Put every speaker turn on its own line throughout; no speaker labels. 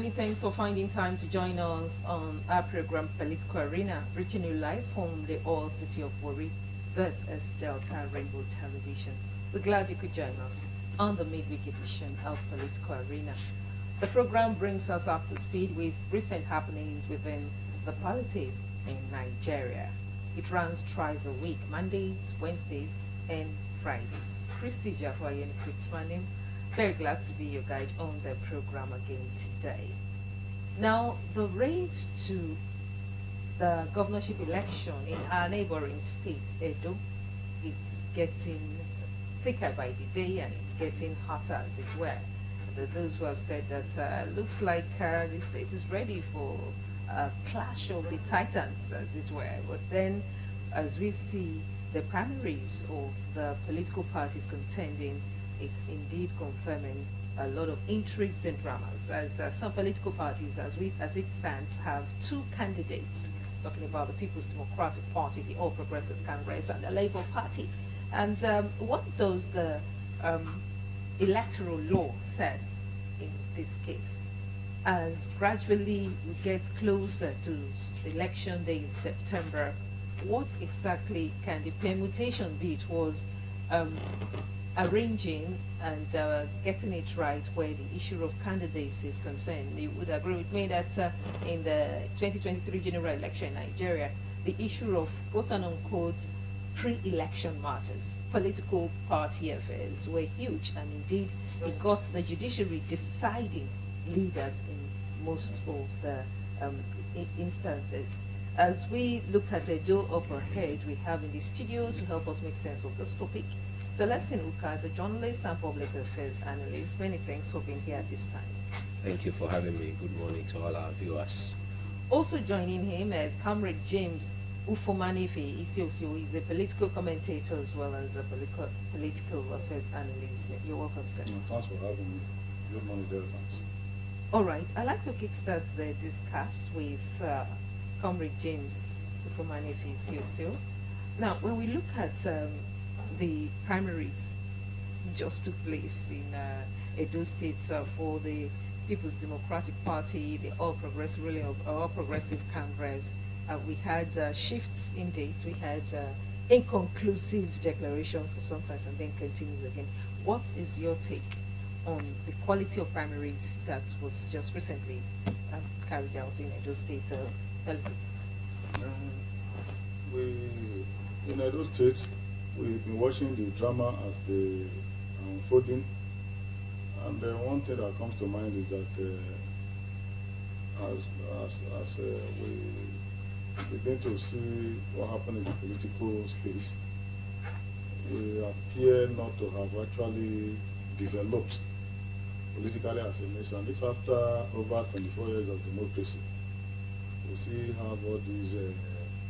Many thanks for finding time to join us on our program Political Arena, reaching you live from the oil city of Warri. This is Delta Rainbow Television. We're glad you could join us on the midweek edition of Political Arena. The program brings us up to speed with recent happenings within the polity in Nigeria. It runs twice a week, Mondays, Wednesdays, and Fridays. Christy Jafwayan Kritzmanim, very glad to be your guide on the program again today. Now, the race to the governorship election in our neighboring state, Edo, it's getting thicker by the day and it's getting hotter, as it were. Those who have said that looks like the state is ready for a clash of the titans, as it were. But then, as we see the primaries of the political parties contending, it's indeed confirming a lot of intrigues and dramas, as some political parties, as it stands, have two candidates, talking about the People's Democratic Party, the All Progressives Congress, and the Labour Party. And what does the electoral law says in this case? As gradually we get closer to election day in September, what exactly can the permutation be towards arranging and getting it right where the issue of candidacy is concerned? You would agree with me that in the 2023 general election in Nigeria, the issue of quote-unquote pre-election matters, political party affairs were huge, and indeed it got the judiciary deciding leaders in most of the instances. As we look at a door up ahead, we have in the studio to help us make sense of this topic, Celestine Uka is a journalist and public affairs analyst. Many thanks for being here at this time.
Thank you for having me. Good morning to all our viewers.
Also joining him is Comrade James Ufuomanefe. Isiosio is a political commentator as well as a political affairs analyst. You're welcome, sir.
Thanks for having me. Good morning, dear friends.
All right, I'd like to kickstart the discuss with Comrade James Ufuomanefe Isiosio. Now, when we look at the primaries just took place in Edo State for the People's Democratic Party, the All Progressive Congress. We had shifts in dates. We had inconclusive declaration for some time and then continues again. What is your take on the quality of primaries that was just recently carried out in Edo State?
In Edo State, we've been watching the drama as they are unfolding, and one thing that comes to mind is that as we begin to see what happened in the political space, we appear not to have actually developed politically as a nation. If after over 24 years of democracy, we still have all these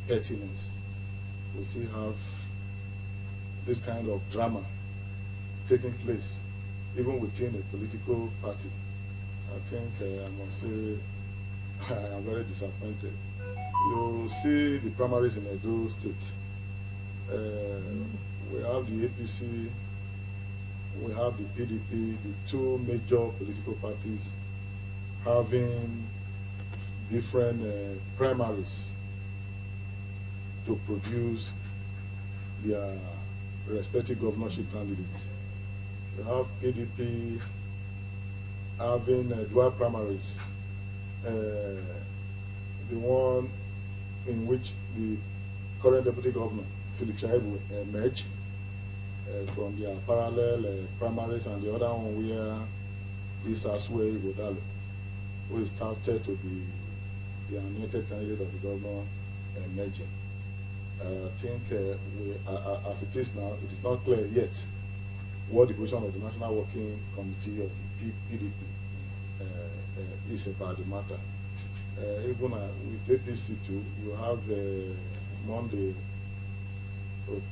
pettiness, we still have this kind of drama taking place, even within a political party, I think I must say I am very disappointed. You see the primaries in Edo State. We have the APC, we have the PDP, the two major political parties having different primaries to produce their respective governorship candidates. We have PDP having dual primaries, the one in which the current deputy governor, Philip Shaibu, emerged from their parallel primaries, and the other one where Isiosio Ibodalo, who is touted to be the anointed candidate of the governor, emerging. I think as it is now, it is not clear yet what the position of the National Working Committee of the PDP is about the matter. Even with APC too, you have Monday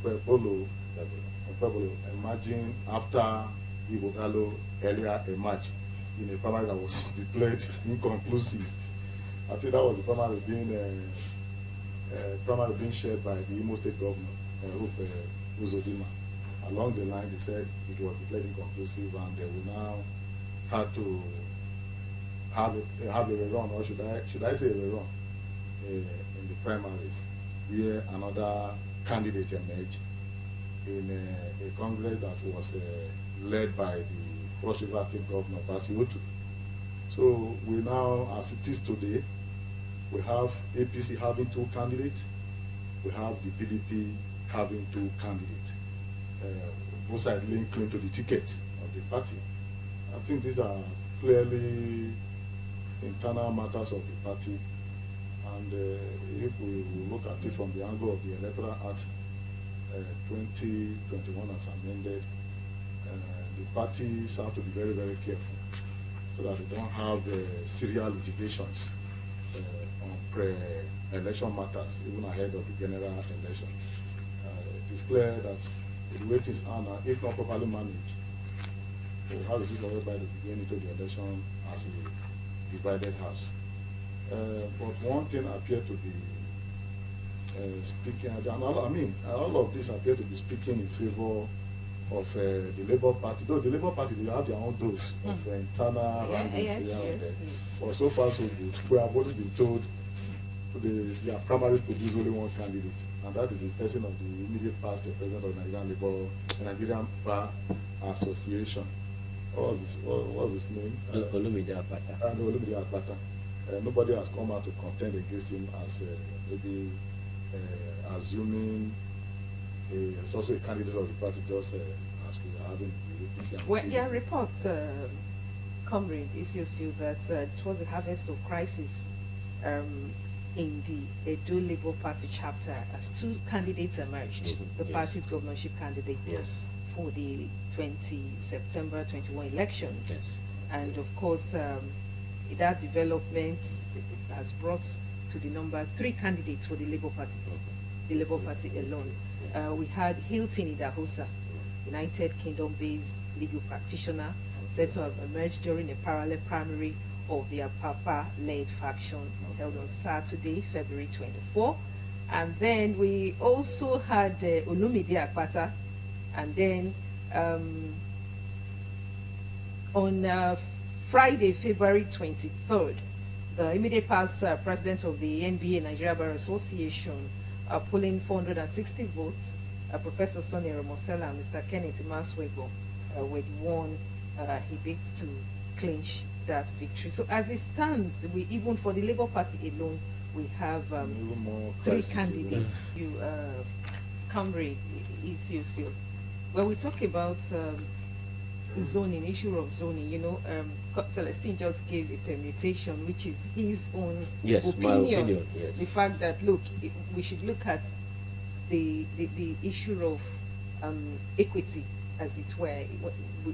Pebolo emerging after Ibodalo earlier emerged in a primary that was declared inconclusive. I think that was the primary being shared by the Imo State Governor, Uzodinma. Along the line, they said it was declared inconclusive, and they will now have to have a rerun, or should I say a rerun in the primaries, where another candidate emerged in a congress that was led by the Cross River State Governor Basiotu. So we now, as it is today, we have APC having 2 candidates, we have the PDP having 2 candidates, both sides laying claim to the ticket of the party. I think these are clearly internal matters of the party, and if we look at it from the angle of the Electoral Act 2021 as amended, the parties have to be very, very careful so that they don't have serial litigations on pre-election matters, even ahead of the general elections. It is clear that the way things are now, if not properly managed, we'll have a situation whereby they begin into the election as a divided house. But one thing appeared to be speaking, all of this appear to be speaking in favor of the Labour Party. Though the Labour Party, they have their own dose of internal wranglings here and there. But so far so good. We have only been told their primary produce only one candidate, and that is the person of the immediate past president of Nigerian Bar Association. What was his name?
Olumide Akpata.
And Olumide Akpata. Nobody has come out to contend against him as maybe assuming it's also a candidate of the party, just as we are having the APC.
Well, there are reports, comrade Isiosio, that it was a harvest of crisis in the Edo Labour Party chapter as 2 candidates emerged, the
yes.
party's governorship candidates
Yes.
for the September 21 elections.
Yes.
And of course, that development has brought to the number 3 candidates for the Labour Party, the Labour Party alone. We had Hilton Idahosa, United Kingdom-based legal practitioner, said to have emerged during a parallel primary of the Apapa-led faction held on Saturday, February 24. And then we also had Olumide Akpata, and then on Friday, February 23rd, the immediate past president of the NBA, Nigeria Bar Association, polling 460 votes, Professor Sonny Ramosela and Mr. Kenneth Maswego with one. He bids to clinch that victory. So as it stands, we even for the Labour Party alone, we have 3 candidates. You, comrade Isiosio, when we talk about zoning, issue of zoning, you know, Celestine just gave a permutation, which is his own opinion.
My opinion, yes.
The fact that, look, we should look at the issue of equity, as it were,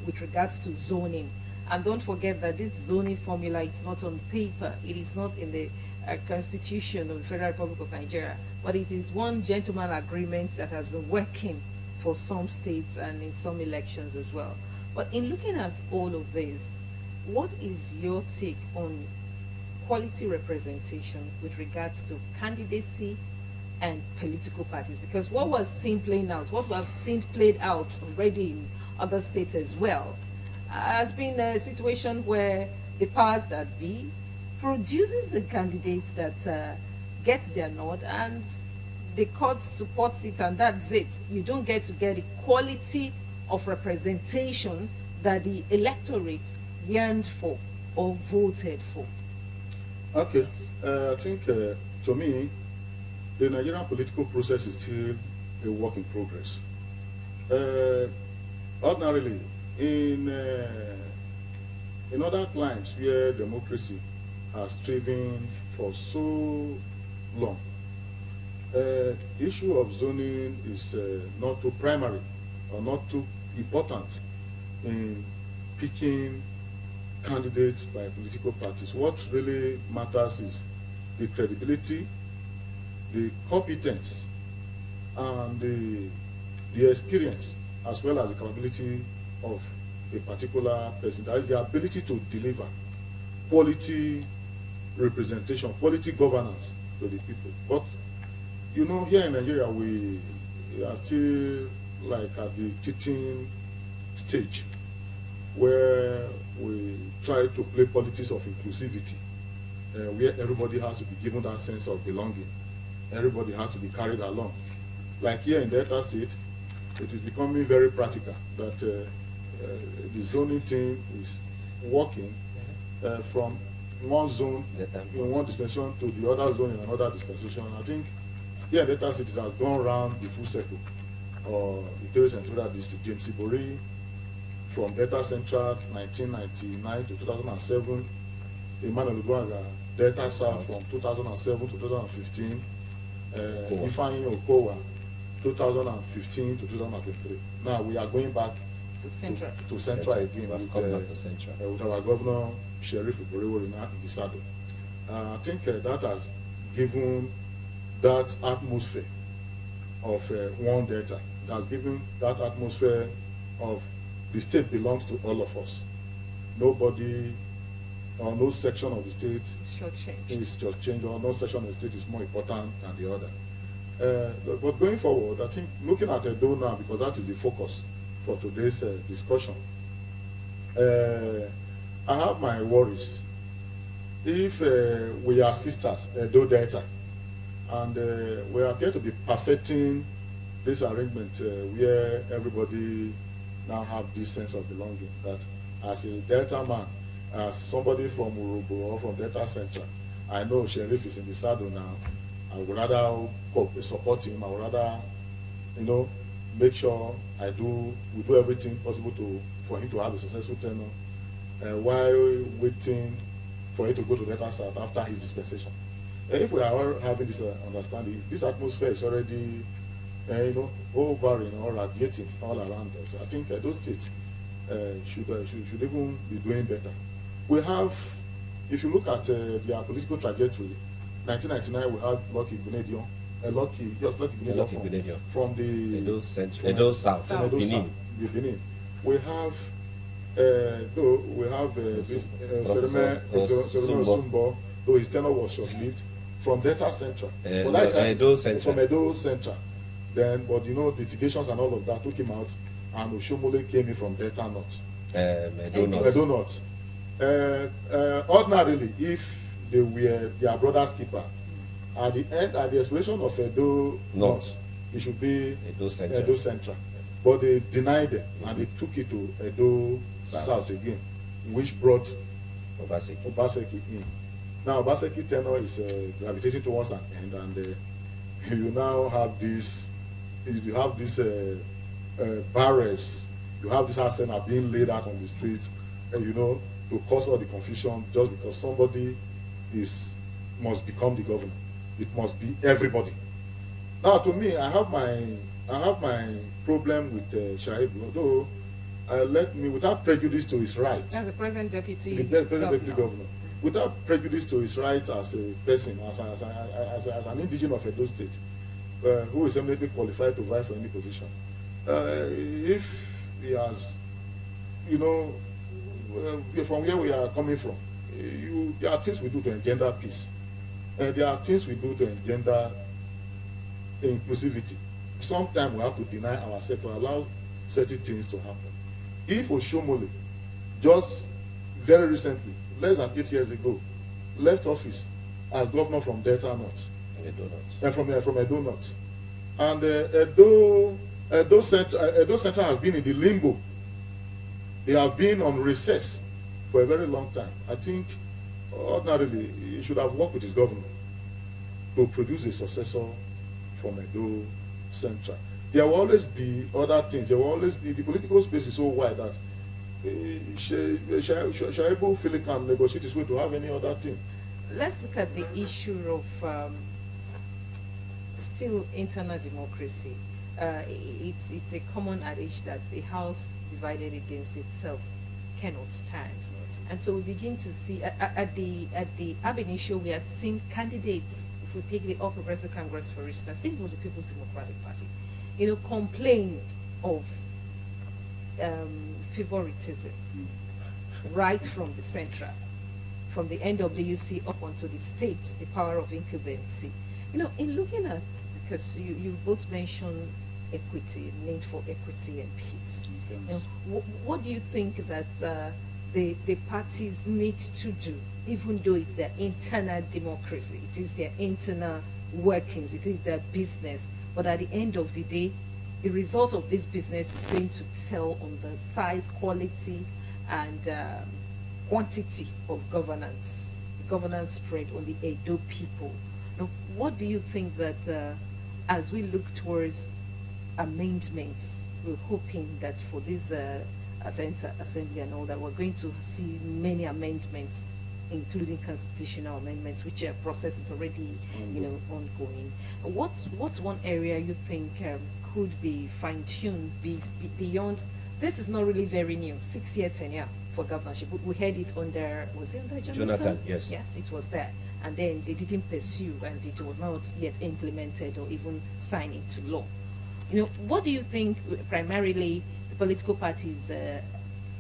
with regards to zoning. And don't forget that this zoning formula, it's not on paper. It is not in the Constitution of the Federal Republic of Nigeria, but it is one gentleman agreement that has been working for some states and in some elections as well. But in looking at all of this, what is your take on quality representation with regards to candidacy and political parties? Because what was seen playing out, what we have seen played out already in other states as well, has been a situation where the powers that be produces the candidates that gets their nod, and the court supports it, and that's it. You don't get to get the quality of representation that the electorate yearned for or voted for.
Okay, I think to me, the Nigerian political process is still a work in progress. Ordinarily, in other climes where democracy has striven for so long, the issue of zoning is not too primary or not too important in picking candidates by political parties. What really matters is the credibility, the competence, and the experience, as well as the capability of a particular person. That is the ability to deliver quality representation, quality governance to the people. But you know, here in Nigeria, we are still like at the teaching stage. where we try to play politics of inclusivity, where everybody has to be given that sense of belonging. Everybody has to be carried along. Like here in Delta State, it is becoming very practical that the zoning team is working from one zone in one dispensation to the other zone in another dispensation. I think here in Delta State it has gone around the full circle. Or the Iteru Central District, James Ibori, from Delta Central 1999 to 2007, Emmanuel Luguaga, Delta South from 2007 to 2015, Ifeanyi Okowa 2015 to 2023. Now we are going back
To Central.
to Central again with our governor Sheriff Uborewori in the saddle. I think that has given that atmosphere of one Delta. It has given that atmosphere of the state belongs to all of us. Nobody or no section of the state is just changed, or no section of the state is more important than the other. But going forward, I think looking at Edo now, because that is the focus for today's discussion, I have my worries. If we are sisters, Edo Delta, and we appear to be perfecting this arrangement where everybody now have this sense of belonging, that as a Delta man, as somebody from Urubu or from Delta Central, I know Sheriff is in the saddle now. I would rather support him. I would rather, make sure we do everything possible for him to have a successful tenure while waiting for him to go to Delta South after his dispensation. If we are all having this understanding, this atmosphere is already, hovering or radiating all around us. I think those states should even be doing better. We have, if you look at their political trajectory, 1999 we had Lucky Benedion, from the
Edo South,
Benin. We have this Sereme Sumbo, though his tenure was short-lived, from Delta Central.
Edo Central.
From Edo Central. Then, but litigations and all of that took him out, and Ufuomanefe came in from Delta North. Edo North. Ordinarily, if they were their brother's keeper, at the expiration of Edo North, it should be Edo Central. But they denied them, and they took it to Edo South again, which brought Obaseki in. Now, Obaseki tenure is gravitating towards an end, and you now have this. You have these barriers. You have this arsenal being laid out on the street, to cause all the confusion just because somebody must become the governor. It must be everybody. Now, to me, I have my problem with Shaibu, although without prejudice to his rights.
As the present deputy
governor, without prejudice to his rights as a person, as an indigenous of Edo State, who is eminently qualified to vie for any position. If he has, from where we are coming from, there are things we do to engender peace. There are things we do to engender inclusivity. Sometimes we have to deny ourselves to allow certain things to happen. If Ufuomanefe, just very recently, less than 8 years ago, left office as governor from Delta North, from Edo North, and Edo Central has been in the limbo. They have been on recess for a very long time. I think ordinarily he should have worked with his governor to produce a successor from Edo Central. There will always be other things. There will always be, the political space is so wide that Shaibu feel he can negotiate his way to have any other thing.
Let's look at the issue of still internal democracy. It's a common adage that a house divided against itself cannot stand. And so we begin to see at the ab initio we had seen candidates. If we pick the All Progressive Congress, for instance, even the People's Democratic Party, complained of favoritism right from the central, from the NWC up onto the state, the power of incumbency. In looking at, because you both mentioned equity, need for equity and peace.
Fairness.
What do you think that the parties need to do, even though it's their internal democracy, it is their internal workings, it is their business, but at the end of the day, the result of this business is going to tell on the size, quality, and quantity of governance spread on the Edo people. Now, what do you think that as we look towards amendments, we're hoping that for this assembly and all that, we're going to see many amendments, including constitutional amendments, which process is already, ongoing. What's one area you think could be fine-tuned beyond? This is not really very new. 6-year tenure for governorship. We had it under, was it under
Jonathan, yes.
Yes, it was there. And then they didn't pursue, and it was not yet implemented or even signed into law. What do you think primarily the political parties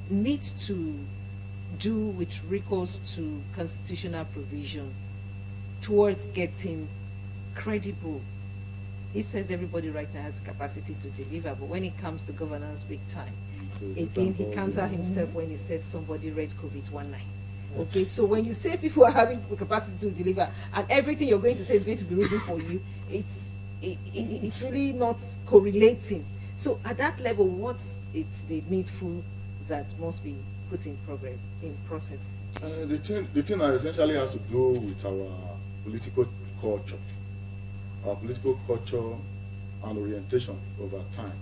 need to do with recourse to constitutional provision towards getting credible? He says everybody right now has the capacity to deliver, but when it comes to governance big time, again, he countered himself when he said somebody read COVID-19. Okay, so when you say people are having the capacity to deliver, and everything you're going to say is going to be written for you, it's really not correlating. So at that level, what's the needful that must be put in process?
The thing that essentially has to do with our political culture and orientation over time.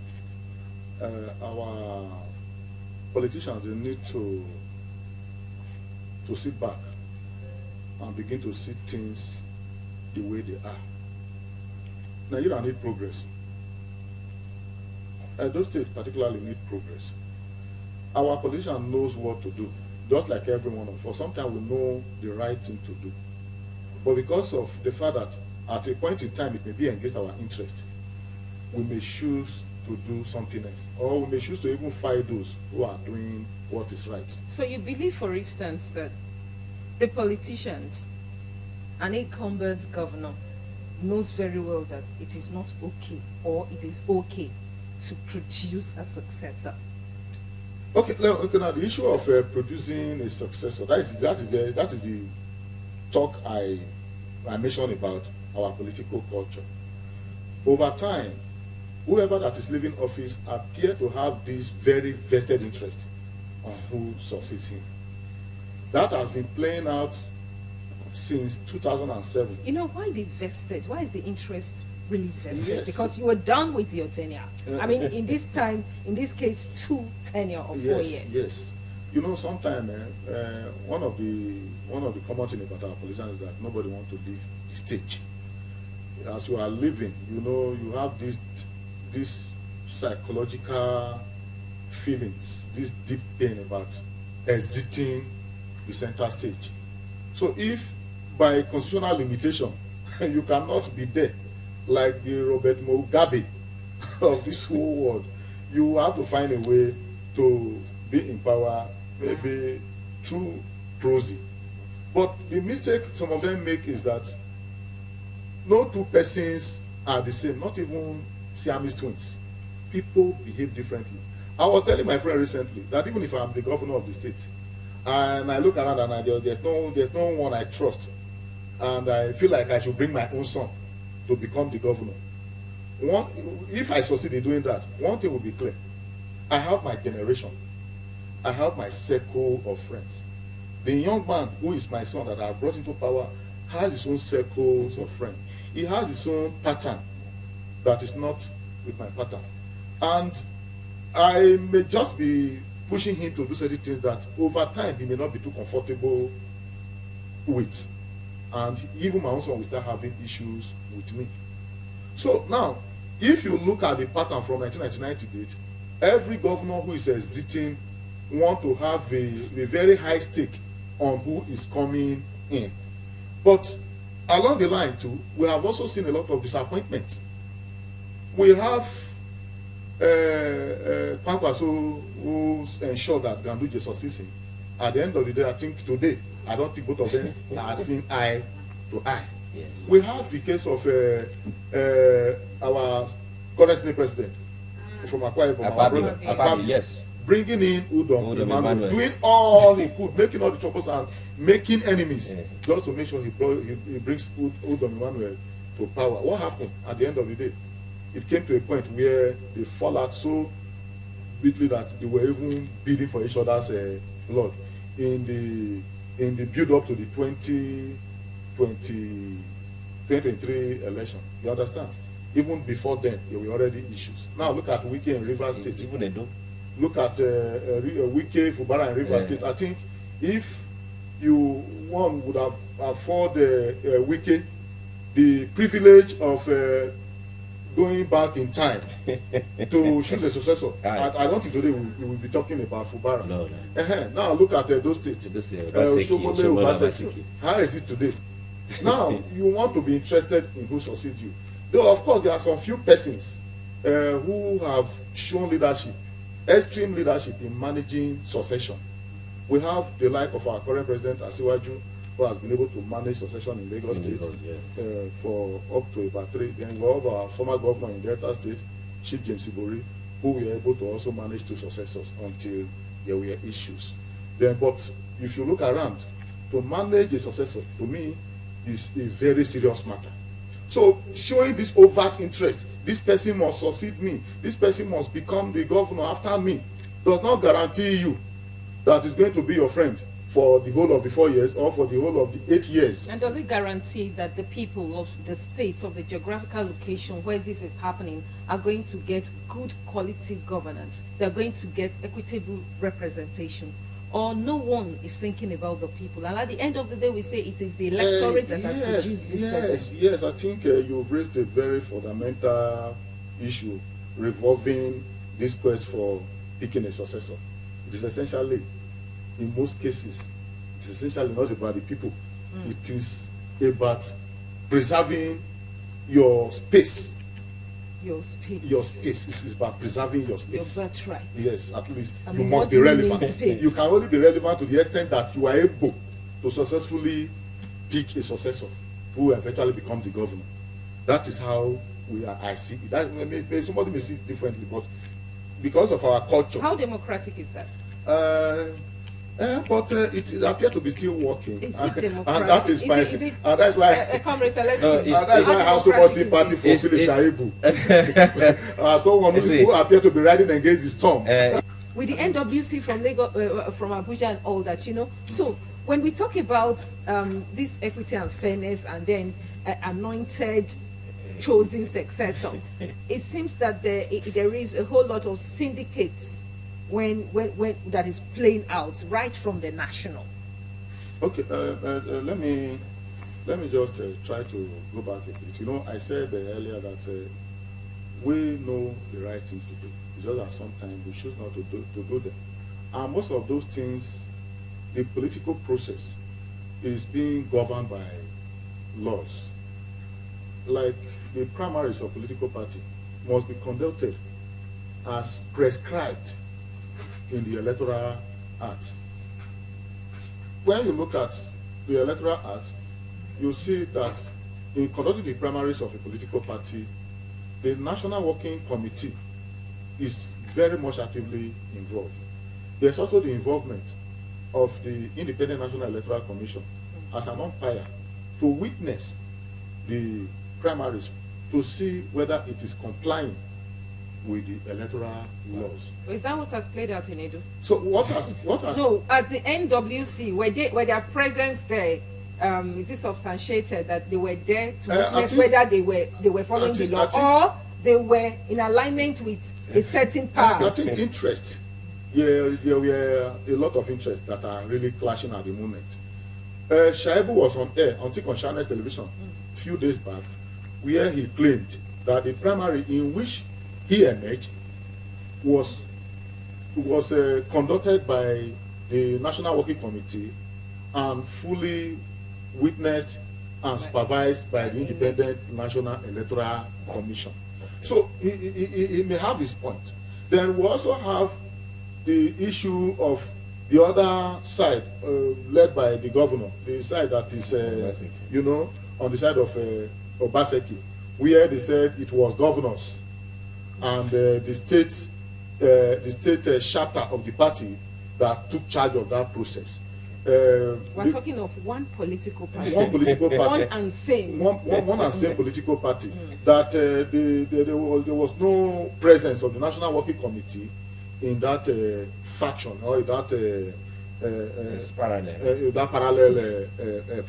Our politicians, they need to sit back and begin to see things the way they are. Nigeria need progress. Those states particularly need progress. Our politician knows what to do, just like every one of us. Sometimes we know the right thing to do. But because of the fact that at a point in time it may be against our interest, we may choose to do something else. Or we may choose to even fight those who are doing what is right.
So you believe, for instance, that the politicians, an incumbent governor, knows very well that it is not okay, or it is okay to produce a successor?
Okay. Now the issue of producing a successor, that is the talk I mentioned about our political culture. Over time, whoever that is leaving office appear to have this very vested interest on who succeeds him. That has been playing out since 2007.
Why the vested? Why is the interest really vested?
Yes.
Because you were done with your tenure. I mean, in this case, 2 tenure of 4 years.
Yes. Sometimes one of the common thing about our politicians is that nobody wants to leave the stage. As you are living, you have this psychological feelings, this deep pain about exiting the center stage. So if by constitutional limitation you cannot be there like the Robert Mugabe of this whole world, you have to find a way to be in power, maybe through prosy. But the mistake some of them make is that no two persons are the same, not even Siamese twins. People behave differently. I was telling my friend recently that even if I'm the governor of the state and I look around and there's no one I trust, and I feel like I should bring my own son to become the governor. If I succeed in doing that, one thing will be clear. I have my generation. I have my circle of friends. The young man who is my son that I brought into power has his own circles of friends. He has his own pattern that is not with my pattern. And I may just be pushing him to do certain things that over time he may not be too comfortable with. And even my own son will start having issues with me. So now, if you look at the pattern from 1999 to date, every governor who is exiting want to have a very high stake on who is coming in. But along the line too, we have also seen a lot of disappointment. We have Kwankwaso who ensured that Ganduje succeeds. At the end of the day, I think today, I don't think both of them are seeing eye to eye.
Yes.
We have the case of our current Senate president, from Akwa Ibom, our
Akwabi,
brother,
Akwabi, yes.
bringing in Udom
Udom
Emmanuel,
Emmanuel.
doing all he could, making all the troubles and making enemies,
Yeah.
just to make sure he brings Udom Emmanuel to power. What happened at the end of the day? It came to a point where they fall out so bitterly that they were even bidding for each other's blood in the build up to the 2023 election. You understand? Even before then, there were already issues. Now look at Wike in Rivers State.
Even Edo.
Look at Wike, Fubara in Rivers State. I think if one would have afford Wike the privilege of going back in time to choose a successor, I don't think today we will be talking about Fubara.
No.
Now look at those states. Oshomole, Obaseki. How is it today? Now you want to be interested in who succeeds you. Though of course there are some few persons who have shown leadership, extreme leadership in managing succession. We have the like of our current president Asiwaju, who has been able to manage succession in Lagos State for up to about 3. Then we have our former governor in Delta State, Chief James Ibori, who were able to also manage 2 successors until there were issues. Then, but if you look around, to manage a successor, to me, is a very serious matter. So showing this overt interest, this person must succeed me, this person must become the governor after me, does not guarantee you that is going to be your friend for the whole of the 4 years or for the whole of the 8 years.
And does it guarantee that the people of the states, of the geographical location where this is happening, are going to get good quality governance? They're going to get equitable representation? Or no one is thinking about the people? And at the end of the day, we say it is the electorate that has produced this person.
Yes, I think you've raised a very fundamental issue revolving this quest for picking a successor. It is essentially, in most cases, it's essentially not about the people. It is about preserving your space.
Your space.
Your space. It is about preserving your space.
Your birthright.
Yes, at least
I
you
mean,
must
what
be
do you mean
relevant.
space?
You can only be relevant to the extent that you are able to successfully pick a successor who eventually becomes the governor. That is how I see it. Somebody may see it differently, but because of our culture.
How democratic is that?
But it appears to be still working.
Is it democratic?
And that is spicy. And that's why.
Comrade Celeste,
No,
And that's why I have so much sympathy for Philip Shaibu. Someone who appears to be riding against the storm.
with the NWC from Lagos, from Abuja and all that, you know. So when we talk about this equity and fairness and then anointed chosen successor, it seems that there is a whole lot of syndicates when that is playing out right from the national.
Okay, let me just try to go back a bit. You know, I said earlier that we know the right thing to do. It's just that sometimes we choose not to do them. And most of those things, the political process is being governed by laws. Like the primaries of political party must be conducted as prescribed in the Electoral Act. When you look at the Electoral Act, you see that in conducting the primaries of a political party, the National Working Committee is very much actively involved. There's also the involvement of the Independent National Electoral Commission as an umpire to witness the primaries to see whether it is complying with the electoral laws.
Is that what has played out in Edo?
So what has
No, at the NWC, were their presence there, is it substantiated that they were there to witness whether they were following the law, or they were in alignment with a certain power?
I think interest. Yeah, there were a lot of interests that are really clashing at the moment. Shaibu was on air on Consciousness Television a few days back, where he claimed that the primary in which he emerged was conducted by the National Working Committee and fully witnessed and supervised by the Independent National Electoral Commission. So he may have his point. Then we also have the issue of the other side, led by the governor, the side that is, on the side of Obaseki, where they said it was governors and the state chapter of the party that took charge of that process.
We're talking of one political party.
One political party.
One and same.
One and same political party. That there was no presence of the National Working Committee in that faction or that parallel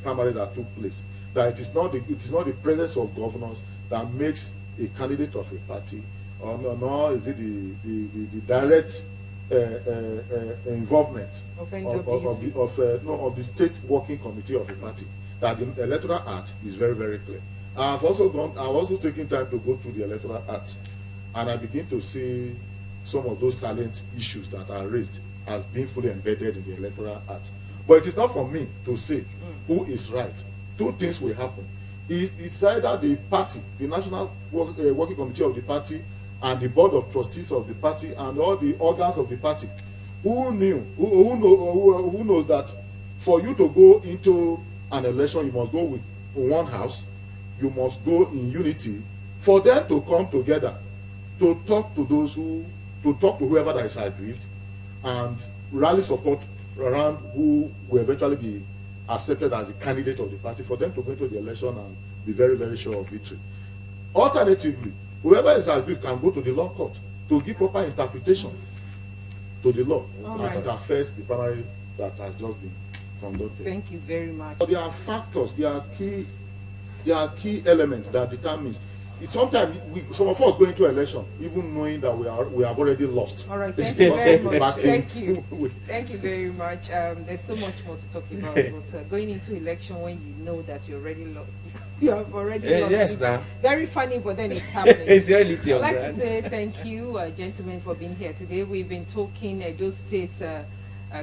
primary that took place. That it is not the presence of governors that makes a candidate of a party, or nor is it the direct involvement of the state working committee of the party. That the electoral act is very, very clear. I've also taken time to go through the electoral act, and I begin to see some of those salient issues that are raised as being fully embedded in the electoral act. But it is not for me to say who is right. Two things will happen. It's either the party, the National Working Committee of the party, and the board of trustees of the party, and all the organs of the party, who knows that for you to go into an election, you must go with one house, you must go in unity, for them to come together to talk to whoever that is aggrieved, and rally support around who will eventually be accepted as the candidate of the party, for them to go into the election and be very, very sure of victory. Alternatively, whoever is aggrieved can go to the law court to give proper interpretation to the law as it affects the primary that has just been conducted.
Thank you very much.
But there are factors, there are key elements that determines. Sometimes some of us go into election even knowing that we have already lost.
All right, thank you very much. Thank you. Thank you very much. There's so much more to talk about, but going into election when you know that you're already lost, you have already lost.
Yes, now.
Very funny, but then it's happening.
It's reality.
I'd like to say thank you, gentlemen, for being here today. We've been talking Edo State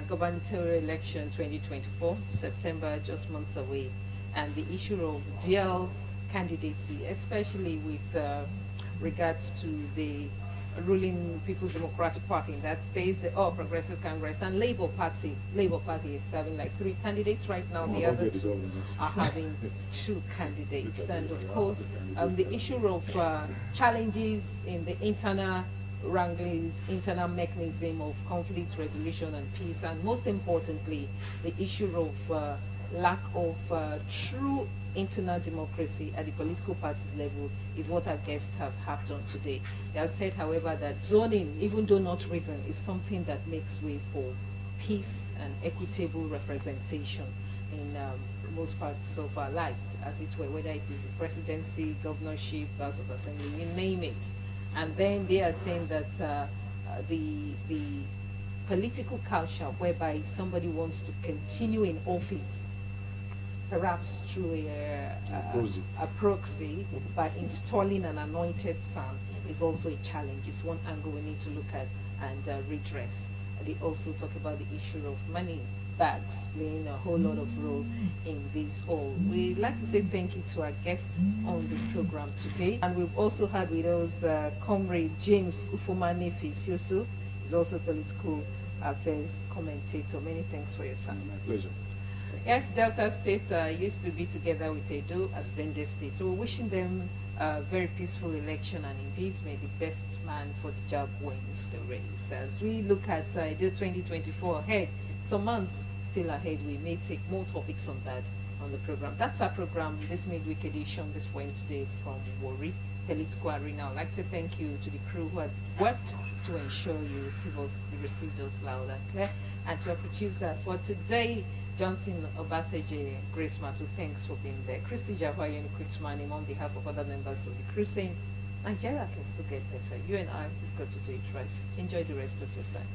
gubernatorial election 2024, September, just months away, and the issue of dual candidacy, especially with regards to the ruling People's Democratic Party in that state, the All Progressive Congress, and Labour Party. Labour Party is having like 3 candidates right now. The other 2 are having 2 candidates, and of course, the issue of challenges in the internal wranglings, internal mechanism of conflict resolution and peace, and most importantly, the issue of lack of true internal democracy at the political parties level is what our guests have harped on today. They have said, however, that zoning, even though not written, is something that makes way for peace and equitable representation in most parts of our lives, as it were, whether it is the presidency, governorship, House of Assembly, you name it. And then they are saying that the political culture whereby somebody wants to continue in office perhaps through a proxy by installing an anointed son is also a challenge. It's one angle we need to look at and redress. They also talk about the issue of money bags playing a whole lot of role in this all. We'd like to say thank you to our guests on the program today. And we've also had with us Comrade James Ufuomanefe Isiosio. He's also a political affairs commentator. Many thanks for your time.
My pleasure.
Yes, Delta State used to be together with Edo as Bende State. So we're wishing them a very peaceful election, and indeed may the best man for the job wins the race. As we look at Edo 2024 ahead, some months still ahead, we may take more topics on that on the program. That's our program, this midweek edition, this Wednesday from Warri Political Arena. I'd like to say thank you to the crew who had worked to ensure you received us loud and clear, and to our producer for today, Johnson Obaseje, Grace Matu, thanks for being there. Christy Javayan Kutzmanim on behalf of other members of the crew saying, Nigeria can still get better. You and I, it's got to do it right. Enjoy the rest of your time.